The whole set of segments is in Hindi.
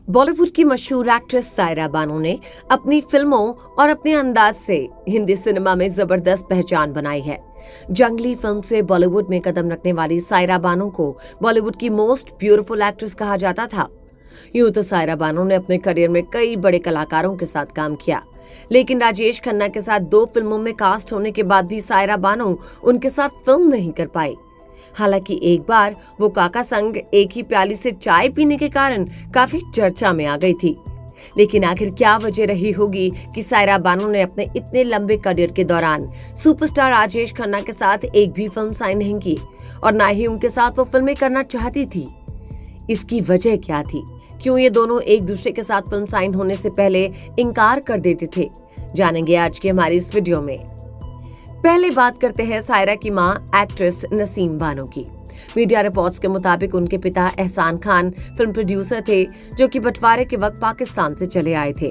बॉलीवुड की मशहूर एक्ट्रेस सायरा बानो ने अपनी फिल्मों और अपने अंदाज से हिंदी सिनेमा में जबरदस्त पहचान बनाई है। जंगली फिल्म से बॉलीवुड में कदम रखने वाली सायरा बानो को बॉलीवुड की मोस्ट ब्यूटीफुल एक्ट्रेस कहा जाता था। यूं तो सायरा बानो ने अपने करियर में कई बड़े कलाकारों के साथ काम किया, लेकिन राजेश खन्ना के साथ 2 फिल्मों में कास्ट होने के बाद भी सायरा बानो उनके साथ फिल्म नहीं कर पाई। हालांकि एक बार वो काका संग एक ही प्याली से चाय पीने के कारण काफी चर्चा में आ गई थी। लेकिन आखिर क्या वजह रही होगी कि सायरा बानो ने अपने इतने लंबे करियर के दौरान सुपरस्टार राजेश खन्ना के साथ एक भी फिल्म साइन नहीं की और ना ही उनके साथ वो फिल्में करना चाहती थी। इसकी वजह क्या थी? क्यों ये दोनों एक दूसरे के साथ फिल्म साइन होने से पहले इनकार कर देते थे? जानेंगे आज की हमारी इस वीडियो में। पहले बात करते हैं सायरा की मां एक्ट्रेस नसीम बानो की। मीडिया रिपोर्ट्स के मुताबिक उनके पिता एहसान खान फिल्म प्रोड्यूसर थे, जो कि बंटवारे के वक्त पाकिस्तान से चले आए थे।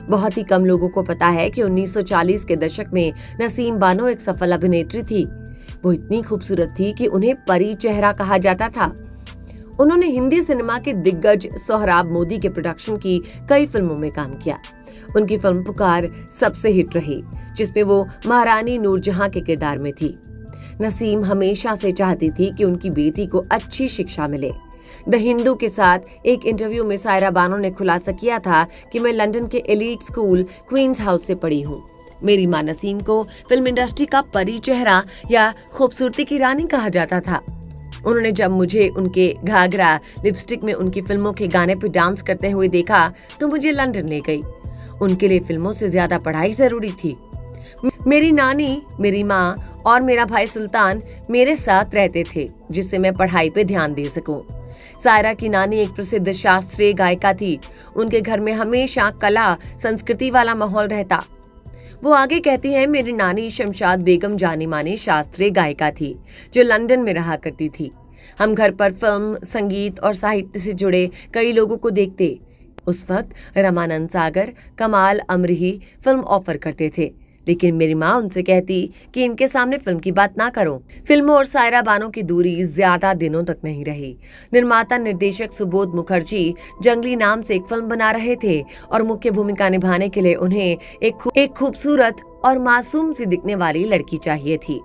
बहुत ही कम लोगों को पता है कि 1940 के दशक में नसीम बानो एक सफल अभिनेत्री थी। वो इतनी खूबसूरत थी कि उन्हें परी चेहरा कहा जाता था। उन्होंने हिंदी सिनेमा के दिग्गज सोहराब मोदी के प्रोडक्शन की कई फिल्मों में काम किया। उनकी फिल्म पुकार सबसे हिट रही, जिसमें वो महारानी नूरजहां के किरदार में थी। नसीम हमेशा से चाहती थी कि उनकी बेटी को अच्छी शिक्षा मिले। द हिंदू के साथ एक इंटरव्यू में सायरा बानो ने खुलासा किया था कि मैं लंदन के एलीट स्कूल क्वींस हाउस से पढ़ी हूँ। मेरी मां नसीम को फिल्म इंडस्ट्री का परी चेहरा या खूबसूरती की रानी कहा जाता था। उन्होंने जब मुझे उनके घाघरा लिपस्टिक में उनकी फिल्मों के गाने पर डांस करते हुए देखा तो मुझे लंदन ले गई। उनके लिए फिल्मों से ज्यादा पढ़ाई जरूरी थी। मेरी नानी, मेरी माँ और मेरा भाई सुल्तान मेरे साथ रहते थे, जिससे मैं पढ़ाई पे ध्यान दे सकूं। सायरा की नानी एक प्रसिद्ध शास्त्रीय गायिका थी। उनके घर में हमेशा कला संस्कृति वाला माहौल रहता। वो आगे कहती है, मेरी नानी शमशाद बेगम जानी मानी शास्त्रीय गायिका थी, जो लंदन में रहा करती थी। हम घर पर फिल्म, संगीत और साहित्य से जुड़े कई लोगों को देखते। उस वक्त रमानंद सागर, कमाल अमरही फिल्म ऑफर करते थे, लेकिन मेरी माँ उनसे कहती कि इनके सामने फिल्म की बात ना करो। फिल्मों और सायरा बानो की दूरी ज्यादा दिनों तक नहीं रही। निर्माता निर्देशक सुबोध मुखर्जी जंगली नाम से एक फिल्म बना रहे थे और मुख्य भूमिका निभाने के लिए उन्हें एक खूबसूरत और मासूम सी दिखने वाली लड़की चाहिए थी।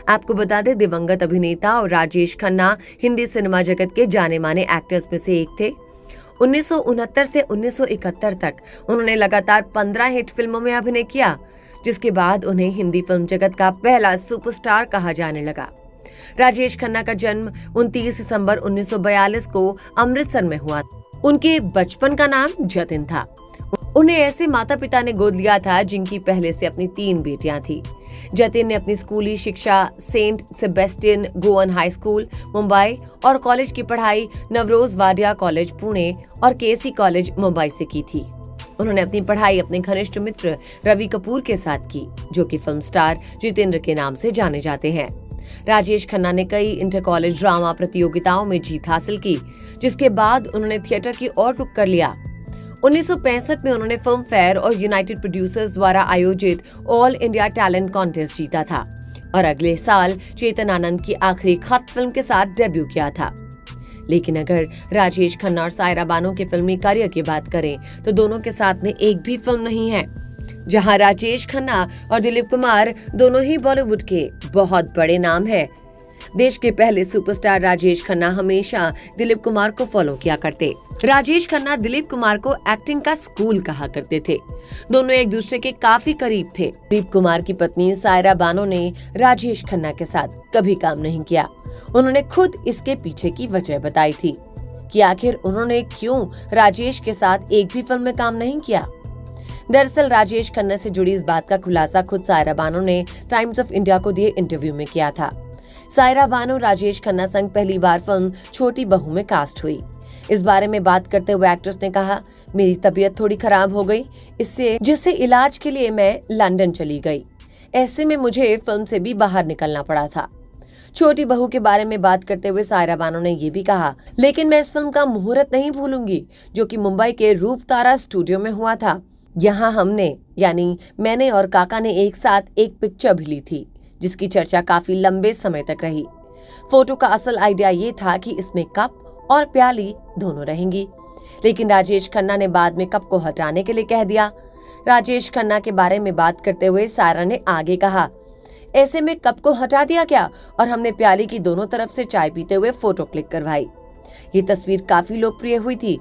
आपको बता दें, दिवंगत अभिनेता और राजेश खन्ना हिंदी सिनेमा जगत के जाने माने एक्टर्स में से एक थे। 1969 से 1971 तक उन्होंने लगातार 15 हिट फिल्मों में अभिनय किया, जिसके बाद उन्हें हिंदी फिल्म जगत का पहला सुपरस्टार कहा जाने लगा। राजेश खन्ना का जन्म 29 दिसंबर 1942 को अमृतसर में हुआ। उनके बचपन का नाम जतिन था। उन्हें ऐसे माता पिता ने गोद लिया था जिनकी पहले से अपनी 3 बेटियां थी। जतिन ने अपनी स्कूली शिक्षा Saint Sebastian Goan high school Mumbai और कॉलेज की पढ़ाई नवरोज वाडिया कॉलेज पुणे और केसी कॉलेज मुंबई से की थी। उन्होंने अपनी पढ़ाई अपने घनिष्ठ मित्र रवि कपूर के साथ की, जो कि फिल्म स्टार जितेंद्र के नाम से जाने जाते हैं। राजेश खन्ना ने कई इंटर कॉलेज ड्रामा प्रतियोगिताओं में जीत हासिल की, जिसके बाद उन्होंने थिएटर की ओर रुख कर लिया। 1965 में उन्होंने फिल्म फेयर और यूनाइटेड प्रोड्यूसर्स द्वारा आयोजित ऑल इंडिया टैलेंट कॉन्टेस्ट जीता था और अगले साल चेतन आनंद की आखिरी खत फिल्म के साथ डेब्यू किया था। लेकिन अगर राजेश खन्ना और सायरा बानो के फिल्मी करियर की बात करें तो दोनों के साथ में एक भी फिल्म नहीं है। जहां राजेश खन्ना और दिलीप कुमार दोनों ही बॉलीवुड के बहुत बड़े नाम हैं। देश के पहले सुपरस्टार राजेश खन्ना हमेशा दिलीप कुमार को फॉलो किया करते। राजेश खन्ना दिलीप कुमार को एक्टिंग का स्कूल कहा करते थे। दोनों एक दूसरे के काफी करीब थे। दिलीप कुमार की पत्नी सायरा बानो ने राजेश खन्ना के साथ कभी काम नहीं किया। उन्होंने खुद इसके पीछे की वजह बताई थी कि आखिर उन्होंने क्यों राजेश के साथ एक भी फिल्म में काम नहीं किया। दरअसल राजेश खन्ना से जुड़ी इस बात का खुलासा खुद सायरा बानो ने टाइम्स ऑफ इंडिया को दिए इंटरव्यू में किया था। सायरा बानो राजेश खन्ना संग पहली बार फिल्म छोटी बहू में कास्ट हुई। इस बारे में बात करते हुए एक्ट्रेस ने कहा, मेरी तबीयत थोड़ी खराब हो गई, जिससे इलाज के लिए मैं लंदन चली गई। ऐसे में मुझे फिल्म से भी बाहर निकलना पड़ा था। छोटी बहू के बारे में बात करते हुए सायरा बानो ने ये भी कहा, लेकिन मैं इस फिल्म का मुहूर्त नहीं भूलूंगी, जो कि मुंबई के रूप तारा स्टूडियो में हुआ था। यहाँ हमने यानी मैंने और काका ने एक साथ एक पिक्चर भी ली थी, जिसकी चर्चा काफी लंबे समय तक रही। फोटो का असल आइडिया ये था कि इसमें कप और प्याली दोनों रहेंगी। लेकिन राजेश खन्ना ने बाद में कप को हटाने के लिए कह दिया। राजेश खन्ना के बारे में बात करते हुए सायरा ने आगे कहा, ऐसे में कप को हटा दिया क्या, और हमने प्याली की दोनों तरफ से चाय पीते हुए फोटो क्लिक करवाई। ये तस्वीर काफी लोकप्रिय हुई थी।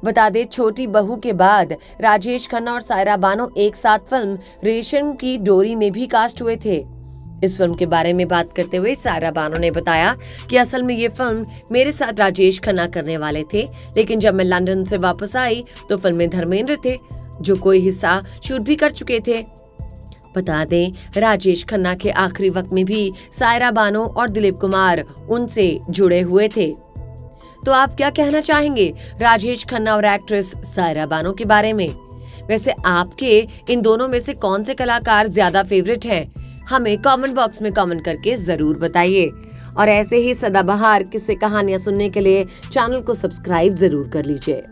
बता दें, छोटी बहू के बाद राजेश खन्ना और सायरा बानो एक साथ फिल्म रेशम की डोरी में भी कास्ट हुए थे। इस फिल्म के बारे में बात करते हुए सायरा बानो ने बताया कि असल में ये फिल्म मेरे साथ राजेश खन्ना करने वाले थे, लेकिन जब मैं लंदन से वापस आई तो फिल्म में धर्मेंद्र थे, जो कोई हिस्सा शूट भी कर चुके थे। बता दें, राजेश खन्ना के आखिरी वक्त में भी सायरा बानो और दिलीप कुमार उनसे जुड़े हुए थे। तो आप क्या कहना चाहेंगे राजेश खन्ना और एक्ट्रेस सायरा बानो के बारे में? वैसे आपके इन दोनों में से कौन से कलाकार ज्यादा फेवरेट हैं? हमें कमेंट बॉक्स में कमेंट करके जरूर बताइए। और ऐसे ही सदाबहार किस्से कहानियां सुनने के लिए चैनल को सब्सक्राइब जरूर कर लीजिए।